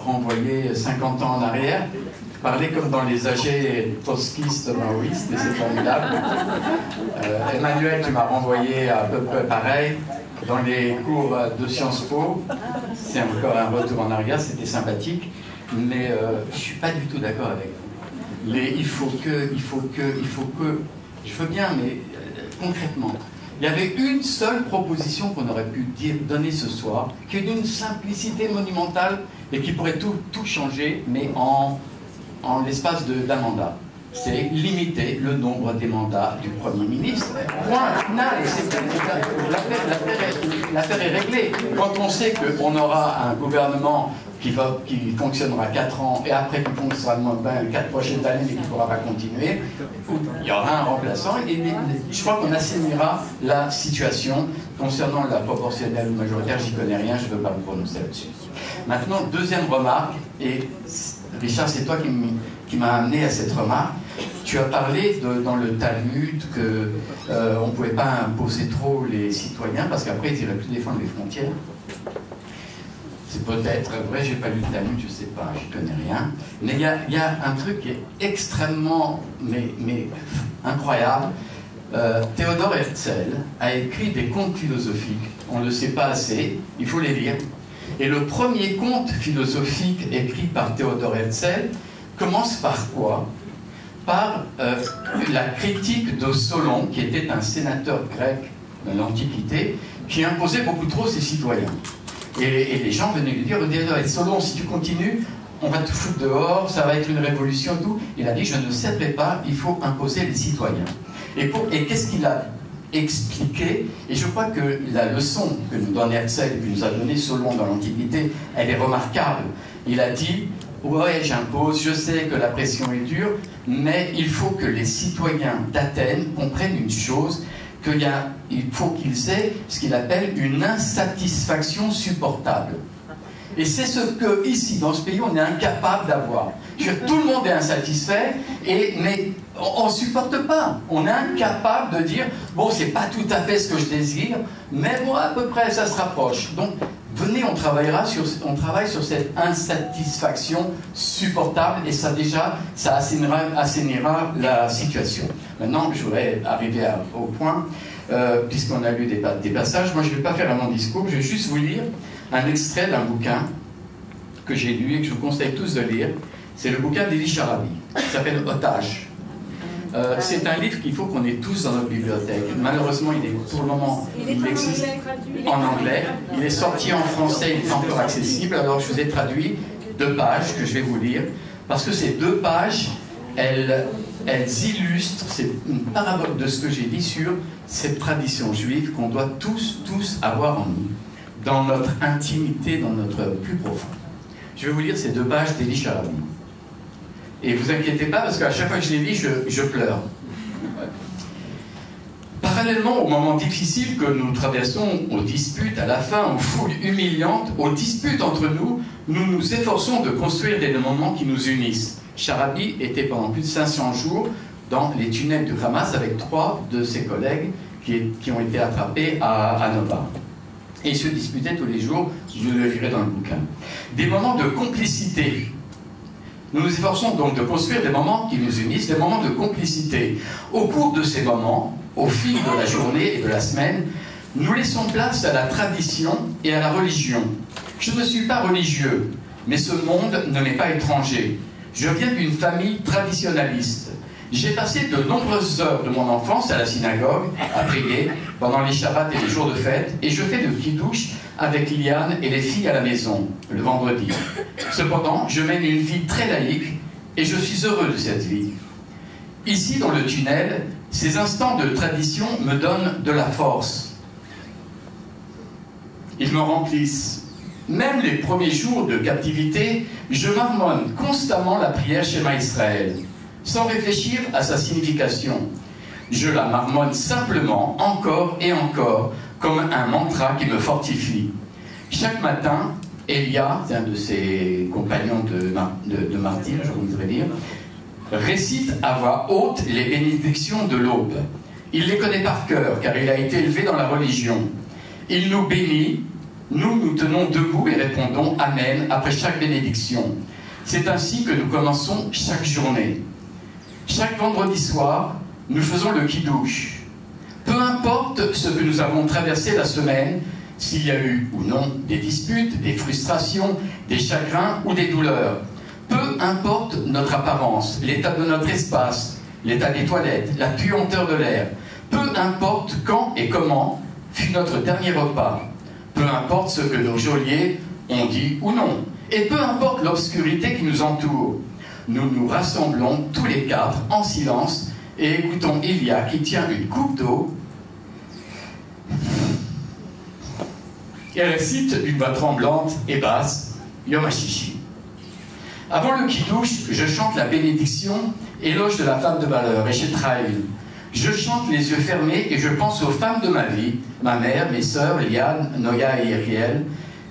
renvoyer 50 ans en arrière, parler comme dans les AG trotskistes maoïstes, et c'est formidable. Emmanuel, tu m'as renvoyé à peu près pareil. Dans les cours de Sciences Po, c'est encore un retour en arrière, c'était sympathique, mais je ne suis pas du tout d'accord avec vous. Il faut que, je veux bien, mais concrètement, il y avait une seule proposition qu'on aurait pu donner ce soir, qui est d'une simplicité monumentale et qui pourrait tout changer, mais en l'espace d'un mandat. C'est limiter le nombre des mandats du Premier ministre. Point final. L'affaire est réglée. Quand on sait qu'on aura un gouvernement qui fonctionnera 4 ans et après qui fonctionnera 4 prochaines années mais qui ne pourra pas continuer, il y aura un remplaçant et je crois qu'on assainira la situation. Concernant la proportionnelle ou majoritaire, j'y connais rien, je ne veux pas me prononcer là-dessus. Maintenant, deuxième remarque, et Richard, c'est toi qui m'a amené à cette remarque. Tu as parlé dans le Talmud qu'on ne pouvait pas imposer trop les citoyens parce qu'après ils n'iraient plus défendre les frontières. C'est peut-être vrai, j'ai pas lu le Talmud, je ne sais pas, je connais rien. Mais il y a un truc qui est extrêmement mais incroyable. Théodore Herzl a écrit des contes philosophiques. On ne le sait pas assez, il faut les lire. Et le premier conte philosophique écrit par Théodore Herzl commence par quoi? Par la critique de Solon, qui était un sénateur grec de l'Antiquité, qui imposait beaucoup trop ses citoyens. Et les gens venaient lui dire, Solon, si tu continues, on va te foutre dehors, ça va être une révolution, tout. Il a dit, je ne céderai pas, il faut imposer les citoyens. Et qu'est-ce qu'il a expliqué? Et je crois que la leçon que nous donne Herzl, que nous a donné Solon dans l'Antiquité, elle est remarquable. Il a dit, ouais, j'impose, je sais que la pression est dure, mais il faut que les citoyens d'Athènes comprennent une chose, il faut qu'ils aient ce qu'il appelle une insatisfaction supportable. Et c'est ce que, ici, dans ce pays, on est incapable d'avoir. Tout le monde est insatisfait, mais on ne supporte pas. On est incapable de dire, bon, c'est pas tout à fait ce que je désire, mais moi, à peu près, ça se rapproche. Donc, venez, on travaille sur cette insatisfaction supportable, et ça déjà, ça assainira la situation. Maintenant, je voudrais arriver au point, puisqu'on a lu des passages. Moi, je ne vais pas faire un long discours, je vais juste vous lire un extrait d'un bouquin que j'ai lu et que je vous conseille tous de lire. C'est le bouquin d'Elie Sharabi, qui s'appelle Otage. C'est un livre qu'il faut qu'on ait tous dans notre bibliothèque. Malheureusement, pour le moment, il existe en anglais. Il est sorti en français, il est encore accessible. Alors, je vous ai traduit 2 pages que je vais vous lire, parce que ces 2 pages, elles illustrent, c'est une parabole de ce que j'ai dit sur cette tradition juive qu'on doit tous avoir en nous, dans notre intimité, dans notre plus profond. Je vais vous lire ces 2 pages d'Elie Sharabi. Et vous inquiétez pas, parce qu'à chaque fois que je les lis, je pleure. Parallèlement aux moments difficiles que nous traversons, aux disputes, à la fin, aux foules humiliantes, aux disputes entre nous, nous nous efforçons de construire des moments qui nous unissent. Sharabi était pendant plus de 500 jours dans les tunnels du Hamas avec 3 de ses collègues qui ont été attrapés à Nova. Et ils se disputaient tous les jours, je le lirai dans le bouquin. Des moments de complicité. Nous nous efforçons donc de construire des moments qui nous unissent, des moments de complicité. Au cours de ces moments, au fil de la journée et de la semaine, nous laissons place à la tradition et à la religion. Je ne suis pas religieux, mais ce monde ne m'est pas étranger. Je viens d'une famille traditionnaliste. J'ai passé de nombreuses heures de mon enfance à la synagogue, à prier, pendant les Shabbats et les jours de fête, et je fais le kidouche avec Liane et les filles à la maison, le vendredi. Cependant, je mène une vie très laïque, et je suis heureux de cette vie. Ici, dans le tunnel, ces instants de tradition me donnent de la force. Ils me remplissent. Même les premiers jours de captivité, je marmonne constamment la prière Shema Israël, sans réfléchir à sa signification. Je la marmonne simplement, encore et encore, comme un mantra qui me fortifie. Chaque matin, Elia, un de ses compagnons de martyr, je voudrais dire, récite à voix haute les bénédictions de l'aube. Il les connaît par cœur, car il a été élevé dans la religion. Il nous bénit nous tenons debout et répondons Amen après chaque bénédiction. C'est ainsi que nous commençons chaque journée. Chaque vendredi soir, nous faisons le kiddush. Peu importe ce que nous avons traversé la semaine, s'il y a eu ou non des disputes, des frustrations, des chagrins ou des douleurs. Peu importe notre apparence, l'état de notre espace, l'état des toilettes, la puanteur de l'air. Peu importe quand et comment fut notre dernier repas. Peu importe ce que nos geôliers ont dit ou non. Et peu importe l'obscurité qui nous entoure. Nous nous rassemblons tous les quatre en silence et écoutons Elia qui tient une coupe d'eau et récite d'une voix tremblante et basse Yom HaShishi. Avant le kiddush, je chante la bénédiction, éloge de la femme de valeur, Eshet-Raïl. Je chante les yeux fermés et je pense aux femmes de ma vie, ma mère, mes sœurs, Liane, Noya et Iriel.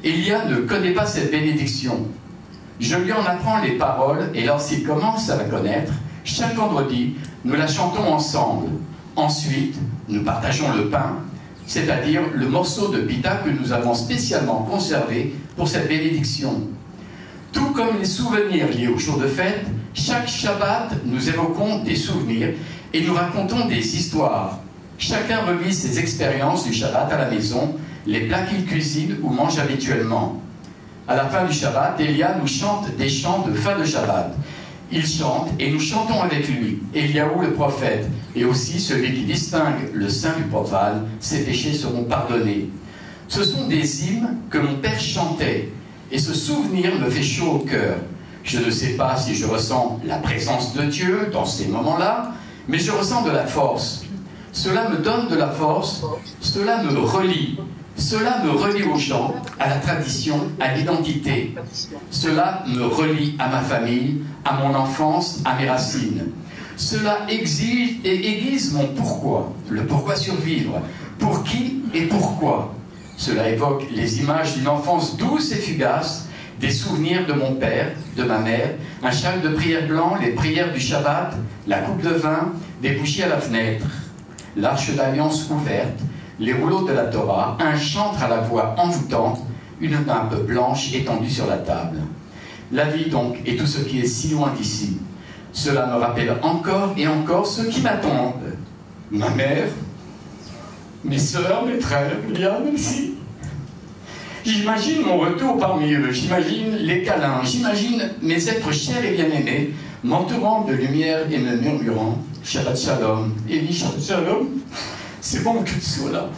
Elia ne connaît pas cette bénédiction. Je lui en apprends les paroles et lorsqu'il commence à la connaître, chaque vendredi, nous la chantons ensemble. Ensuite, nous partageons le pain, c'est-à-dire le morceau de pita que nous avons spécialement conservé pour cette bénédiction. Tout comme les souvenirs liés au jour de fête, chaque Shabbat, nous évoquons des souvenirs et nous racontons des histoires. Chacun revit ses expériences du Shabbat à la maison, les plats qu'il cuisine ou mange habituellement. À la fin du Shabbat, Elia nous chante des chants de fin de Shabbat. Il chante et nous chantons avec lui. Eliaou le prophète et aussi celui qui distingue le saint du profane, ses péchés seront pardonnés. Ce sont des hymnes que mon père chantait et ce souvenir me fait chaud au cœur. Je ne sais pas si je ressens la présence de Dieu dans ces moments-là, mais je ressens de la force. Cela me donne de la force, cela me relie. Cela me relie aux gens, à la tradition, à l'identité. Cela me relie à ma famille, à mon enfance, à mes racines. Cela exige et aiguise mon pourquoi, le pourquoi survivre, pour qui et pourquoi. Cela évoque les images d'une enfance douce et fugace, des souvenirs de mon père, de ma mère, un châle de prière blanc, les prières du Shabbat, la coupe de vin, des bougies à la fenêtre, l'arche d'alliance ouverte, les rouleaux de la Torah, un chantre à la voix envoûtante, une nappe blanche étendue sur la table. La vie donc est tout ce qui est si loin d'ici. Cela me rappelle encore et encore ceux qui m'attendent. Ma mère, mes sœurs, mes frères, Liane aussi. J'imagine mon retour parmi eux, j'imagine les câlins, j'imagine mes êtres chers et bien-aimés m'entourant de lumière et me murmurant Shabbat Shalom. Eli Shabbat Shalom. C'est bon que tu sois là.